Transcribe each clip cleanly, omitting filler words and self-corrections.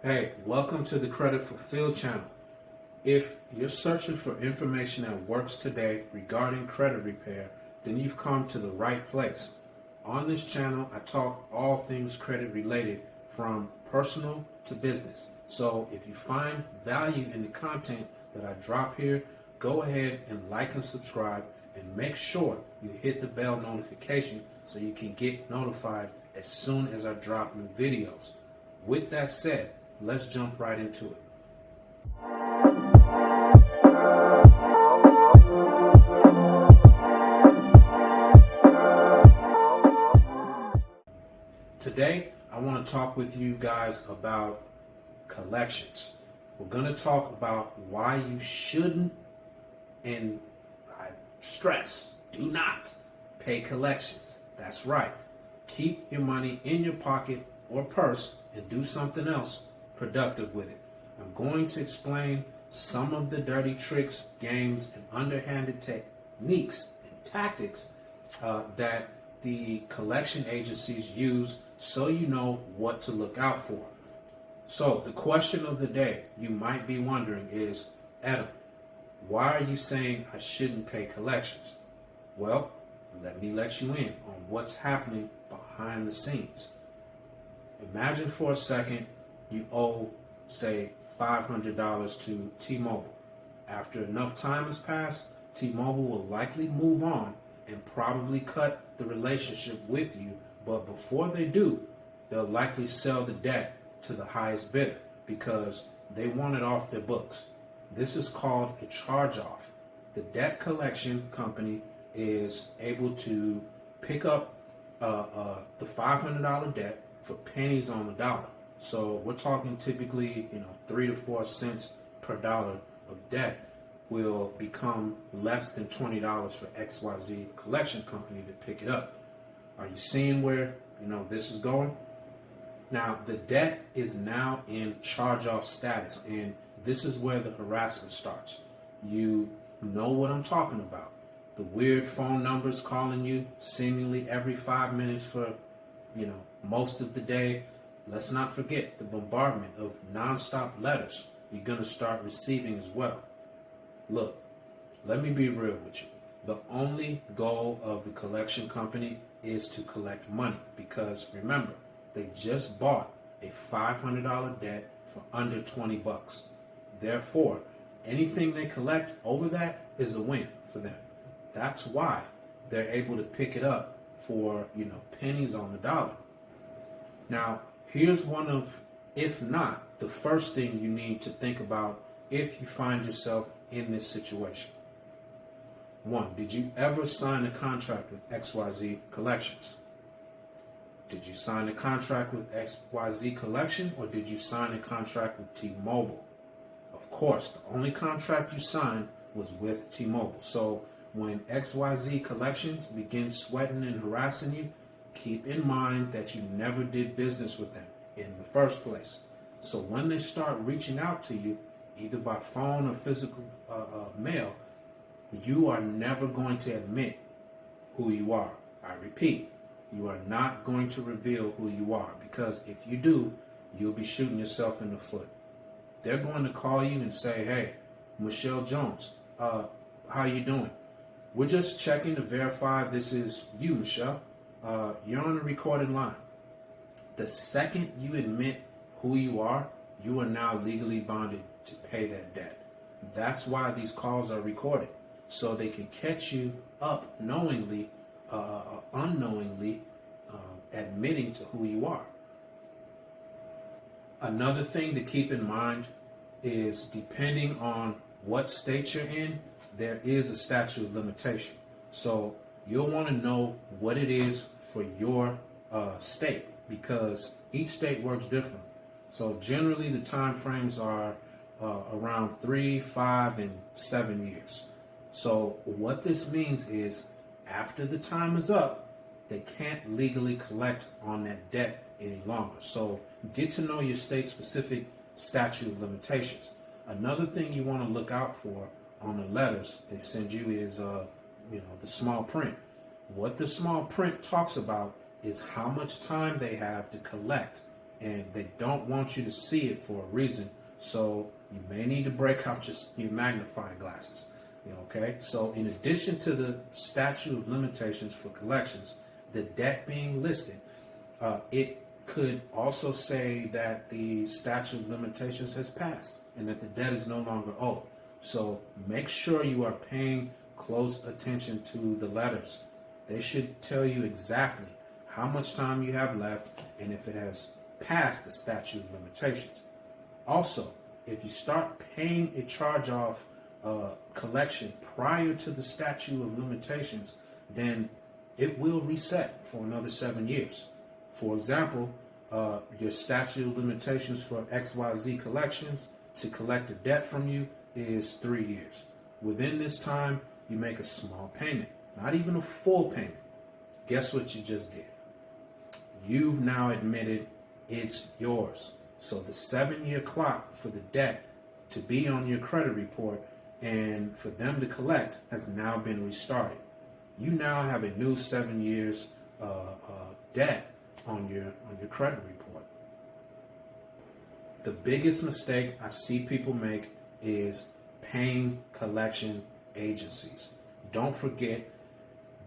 Hey, welcome to the CreditFulFill channel. If you're searching for information that works today regarding credit repair, then you've come to the right place. On this channel, I talk all things credit related from personal to business. So if you find value in the content that I drop here, go ahead and like and subscribe, and make sure you hit the bell notification so you can get notified as soon as I drop new videos. With that said, let's jump right into it. Today, I want to talk with you guys about collections. We're going to talk about why you shouldn't, and I stress, do not pay collections. That's right. Keep your money in your pocket or purse and do something else productive with it. I'm going to explain some of the dirty tricks, games, and underhanded techniques and tactics that the collection agencies use, so you know what to look out for. So the question of the day you might be wondering is, Adam, why are you saying I shouldn't pay collections? Well, let me let you in on what's happening behind the scenes. Imagine for a second you owe, say, $500 to T-Mobile. After enough time has passed, T-Mobile will likely move on and probably cut the relationship with you, but before they do, they'll likely sell the debt to the highest bidder because they want it off their books. This is called a charge-off. The debt collection company is able to pick up the $500 debt for pennies on the dollar. So we're talking typically, 3 to 4 cents per dollar of debt will become less than $20 for XYZ collection company to pick it up. Are you seeing where, this is going? Now, the debt is now in charge-off status, and this is where the harassment starts. You know what I'm talking about. The weird phone numbers calling you seemingly every 5 minutes for, most of the day. Let's not forget the bombardment of nonstop letters you're going to start receiving as well. Look, let me be real with you. The only goal of the collection company is to collect money because, remember, they just bought a $500 debt for under 20 bucks. Therefore, anything they collect over that is a win for them. That's why they're able to pick it up for, pennies on the dollar. Now, here's one of, if not, the first thing you need to think about if you find yourself in this situation. 1, did you ever sign a contract with XYZ Collections? Did you sign a contract with XYZ Collection, or did you sign a contract with T-Mobile? Of course, the only contract you signed was with T-Mobile. So when XYZ Collections begins sweating and harassing you, keep in mind that you never did business with them in the first place. So when they start reaching out to you, either by phone or physical mail, you are never going to admit who you are. I repeat, you are not going to reveal who you are, because if you do, you'll be shooting yourself in the foot. They're going to call you and say, hey, Michelle Jones, how you doing? We're just checking to verify this is you, Michelle. You're on a recorded line. The second you admit who you are now legally bonded to pay that debt. That's why these calls are recorded, so they can catch you up knowingly, unknowingly, admitting to who you are. Another thing to keep in mind is, depending on what state you're in, there is a statute of limitation. So you'll want to know what it is for your state, because each state works differently. So generally the time frames are around 3, 5, and 7 years. So what this means is, after the time is up, they can't legally collect on that debt any longer. So get to know your state-specific statute of limitations. Another thing you want to look out for on the letters they send you is, the small print. What the small print talks about is how much time they have to collect and they don't want you to see it for a reason. So you may need to break out your magnifying glasses. Okay, so in addition to the statute of limitations for collections, the debt being listed, it could also say that the statute of limitations has passed and that the debt is no longer owed. So make sure you are paying close attention to the letters. They should tell you exactly how much time you have left and if it has passed the statute of limitations. Also, if you start paying a charge-off collection prior to the statute of limitations, then it will reset for another 7 years. For example, your statute of limitations for XYZ collections to collect a debt from you is 3 years. Within this time, you make a small payment, not even a full payment. Guess what you just did? You've now admitted it's yours. So the 7-year clock for the debt to be on your credit report and for them to collect has now been restarted. You now have a new 7 years debt on your credit report. The biggest mistake I see people make is paying collection agencies. Don't forget,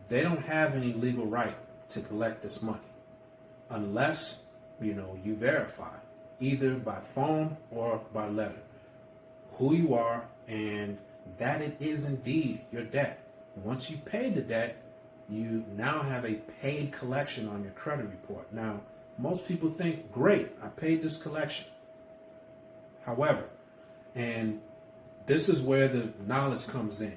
they don't have any legal right to collect this money unless you verify either by phone or by letter who you are and that it is indeed your debt. Once you pay the debt, you now have a paid collection on your credit report. Now, most people think, great, I paid this collection. However, and this is where the knowledge comes in.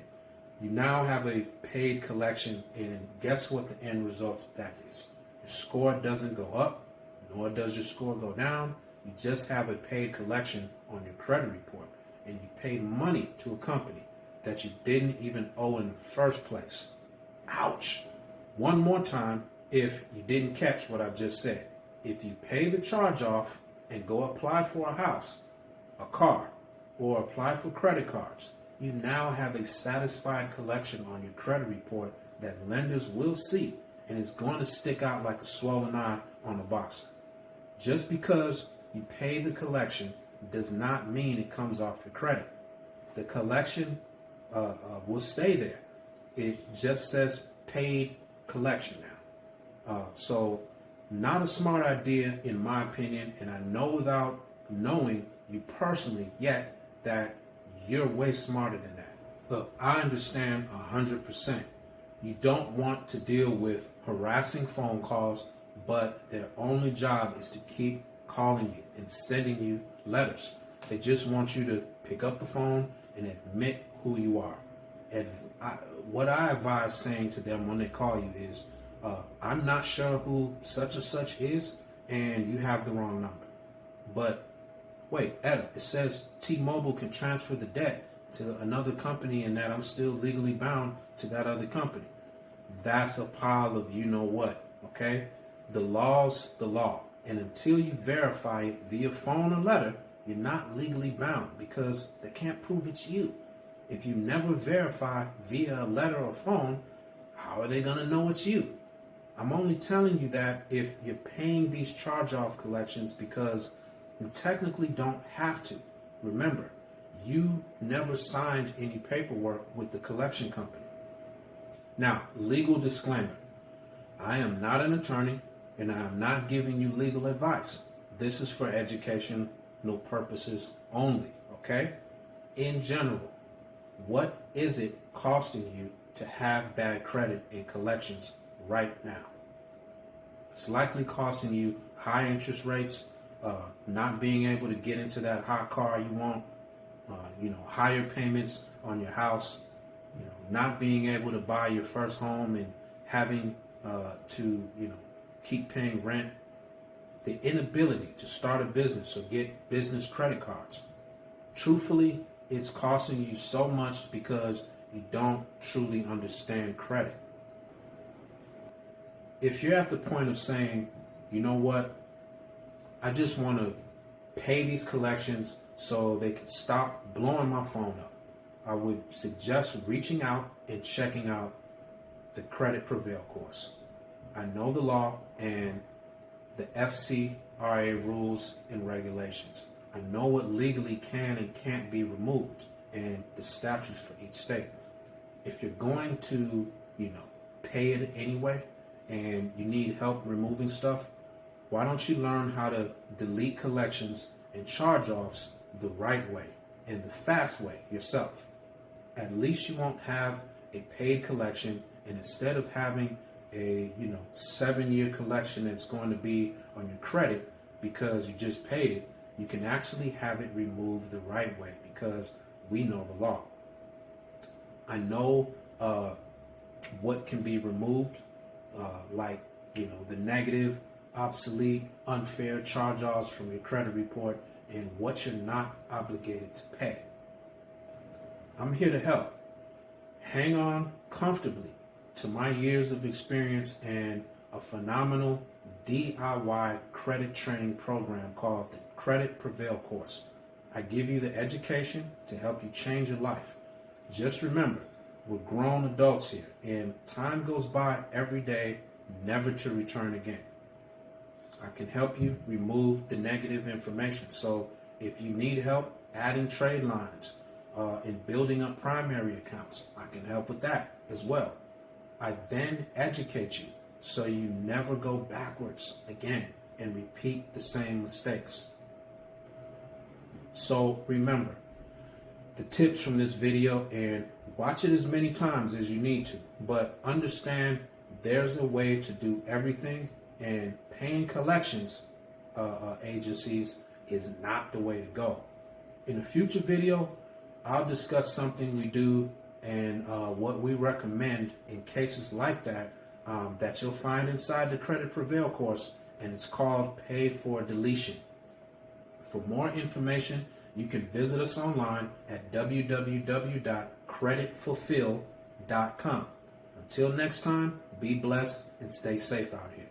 You now have a paid collection, and guess what the end result of that is? Your score doesn't go up, nor does your score go down. You just have a paid collection on your credit report, and you paid money to a company that you didn't even owe in the first place. Ouch. One more time, if you didn't catch what I just said. If you pay the charge off and go apply for a house, a car, or apply for credit cards, you now have a satisfied collection on your credit report that lenders will see, and it's going to stick out like a swollen eye on a boxer. Just because you pay the collection does not mean it comes off your credit. The collection will stay there. It just says paid collection now. So not a smart idea in my opinion, and I know without knowing you personally yet that you're way smarter than that. Look, I understand 100%. You don't want to deal with harassing phone calls, but their only job is to keep calling you and sending you letters. They just want you to pick up the phone and admit who you are. And what I advise saying to them when they call you is, I'm not sure who such and such is, and you have the wrong number. But wait, Adam, it says T-Mobile can transfer the debt to another company and that I'm still legally bound to that other company. That's a pile of you-know-what, okay? The law's the law. And until you verify it via phone or letter, you're not legally bound because they can't prove it's you. If you never verify via a letter or phone, how are they going to know it's you? I'm only telling you that if you're paying these charge-off collections because you technically don't have to. Remember, you never signed any paperwork with the collection company. Now, legal disclaimer. I am not an attorney and I am not giving you legal advice. This is for educational purposes only, okay? In general, what is it costing you to have bad credit in collections right now? It's likely costing you high interest rates, not being able to get into that hot car you want, higher payments on your house, not being able to buy your first home and having to keep paying rent, the inability to start a business or get business credit cards. Truthfully, it's costing you so much because you don't truly understand credit. If you're at the point of saying, you know what, I just want to pay these collections so they can stop blowing my phone up, I would suggest reaching out and checking out the Credit Prevail Course. I know the law, and the FCRA RA rules and regulations. I know what legally can and can't be removed and the statutes for each state. If you're going to, pay it anyway and you need help removing stuff, why don't you learn how to delete collections and charge-offs the right way and the fast way yourself? At least you won't have a paid collection, and instead of having a 7-year collection that's going to be on your credit because you just paid it, you can actually have it removed the right way because we know the law. I know what can be removed, like the negative, obsolete, unfair charge-offs from your credit report and what you're not obligated to pay. I'm here to help. Hang on comfortably to my years of experience and a phenomenal DIY credit training program called the Credit Prevail Course. I give you the education to help you change your life. Just remember, we're grown adults here, and time goes by every day, never to return again. I can help you remove the negative information. So if you need help adding trade lines and building up primary accounts, I can help with that as well. I then educate you so you never go backwards again and repeat the same mistakes. So remember the tips from this video and watch it as many times as you need to, but understand there's a way to do everything, and paying collections agencies is not the way to go. In a future video, I'll discuss something we do and what we recommend in cases like that that you'll find inside the Credit Prevail course, and it's called Pay for Deletion. For more information, you can visit us online at www.CreditFulFill.com. Until next time, be blessed and stay safe out here.